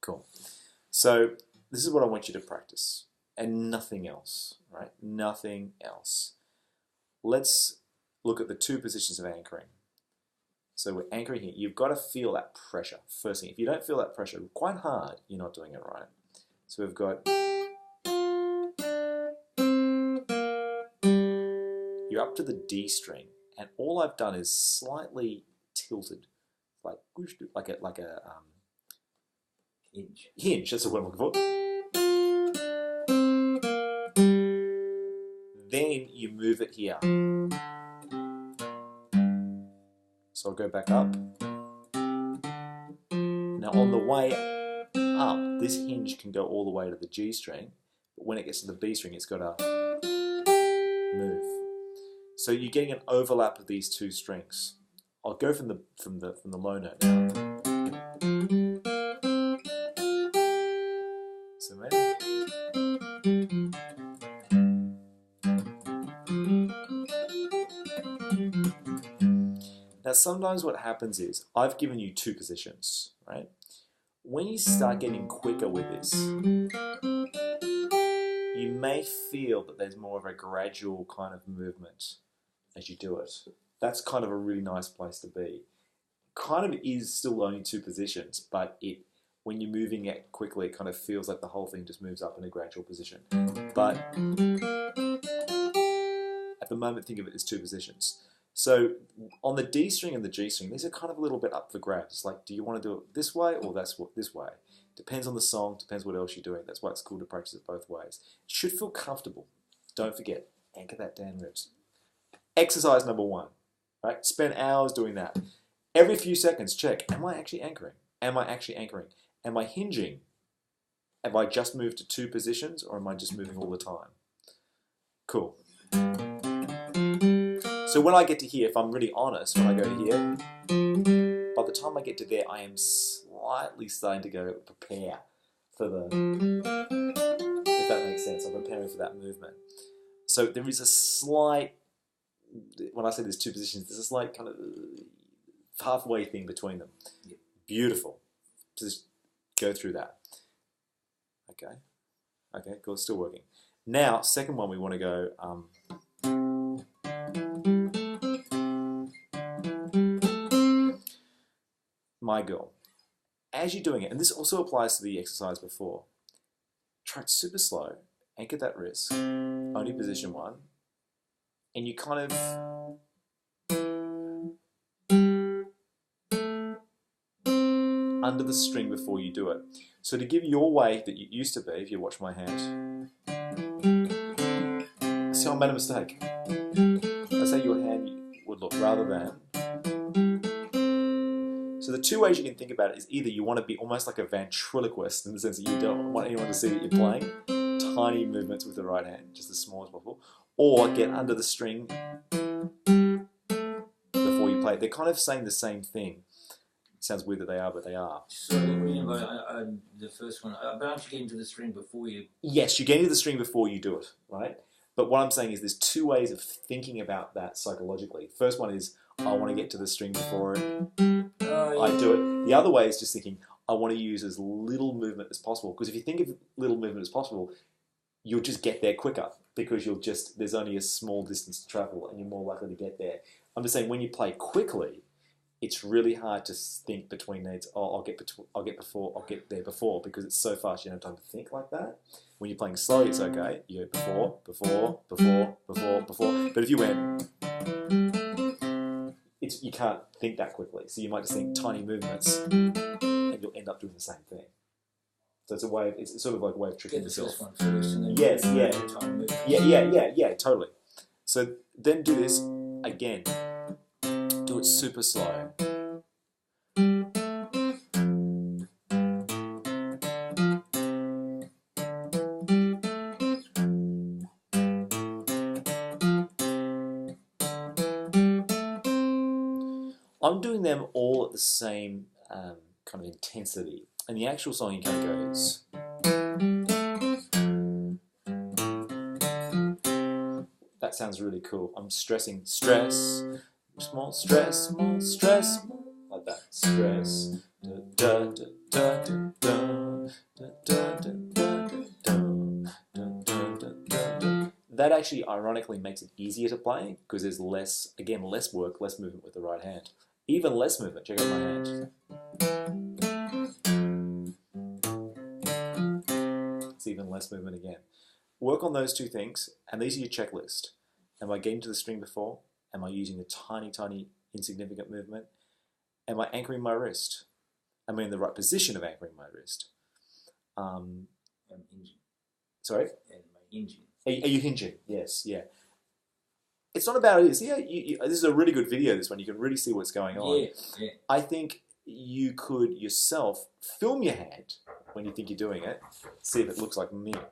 Cool. So this is what I want you to practice, and nothing else, right? Nothing else. Let's look at the two positions of anchoring. So we're anchoring here. You've got to feel that pressure. First thing, if you don't feel that pressure quite hard, you're not doing it right. So we've got, you're up to the D string, and all I've done is slightly tilted, like a Hinge. Hinge. That's what I'm looking for. Then you move it here. So I'll go back up. Now on the way up, this hinge can go all the way to the G string, but when it gets to the B string, it's got to move. So you're getting an overlap of these two strings. I'll go from the low note now. So maybe. Now sometimes what happens is, I've given you two positions, right? When you start getting quicker with this, you may feel that there's more of a gradual kind of movement as you do it. That's kind of a really nice place to be. Kind of is still only two positions, but when you're moving it quickly, it kind of feels like the whole thing just moves up in a gradual position. But at the moment, think of it as two positions. So on the D string and the G string, these are kind of a little bit up for grabs. It's like, do you want to do it this way or this way? Depends on the song, depends what else you're doing. That's why it's cool to practice it both ways. It should feel comfortable. Don't forget, anchor that down ribs. Exercise number 1, right? Spend hours doing that. Every few seconds, check, am I actually anchoring? Am I actually anchoring? Am I hinging? Have I just moved to two positions or am I just moving all the time? Cool. So when I get to here, if I'm really honest, when I go to here, by the time I get to there, I am slightly starting to go prepare for the, if that makes sense, I'm preparing for that movement. So there is a slight, when I say there's two positions, there's a slight kind of halfway thing between them. Yep. Beautiful. Just go through that. Okay. Okay, cool, still working. Now, second one we want to go, My Girl. As you're doing it, and this also applies to the exercise before, try it super slow, anchor that wrist, only position 1, and you kind of under the string before you do it. So to give your wave that you used to be, if you watch my hand, see, I made a mistake. Let's say your hand would look rather than. So the two ways you can think about it is either you want to be almost like a ventriloquist in the sense that you don't want anyone to see that you're playing, tiny movements with the right hand, just as small as possible, or get under the string before you play. They're kind of saying the same thing. It sounds weird that they are, but they are. So what do you mean by the first one? But aren't you getting to the string before you... Yes, you get into the string before you do it, right? But what I'm saying is there's two ways of thinking about that psychologically. First one is, I want to get to the string before I do it. The other way is just thinking, I want to use as little movement as possible. Because if you think of little movement as possible, you'll just get there quicker because there's only a small distance to travel and you're more likely to get there. I'm just saying when you play quickly, it's really hard to think between needs. Oh, I'll get there before, because it's so fast you don't have time to think like that. When you're playing slowly, it's okay. You go before. But if you went, you can't think that quickly. So you might just think tiny movements, and you'll end up doing the same thing. So it's a way. It's sort of like a way of tricking yourself. Yes, yeah, totally. So then do this again. Do it super slow. I'm doing them all at the same kind of intensity, and the actual song kind of goes. That sounds really cool. I'm stressing stress, small stress, like that. Stress. Da, da, da, da, da, da. that actually ironically makes it easier to play because there's less work, less movement with the right hand. Even less movement. Check out my hand. It's even less movement again. Work on those two things, and these are your checklist. Am I getting to the string before? Am I using a tiny, tiny, insignificant movement? Am I anchoring my wrist? Am I in the right position of anchoring my wrist? Hinging. Sorry? And my hinging. Are you hinging? Yes, yeah. It's not about it. Yeah, this is a really good video, this one. You can really see what's going on. Yeah. I think you could yourself film your hand when you think you're doing it, see if it looks like me.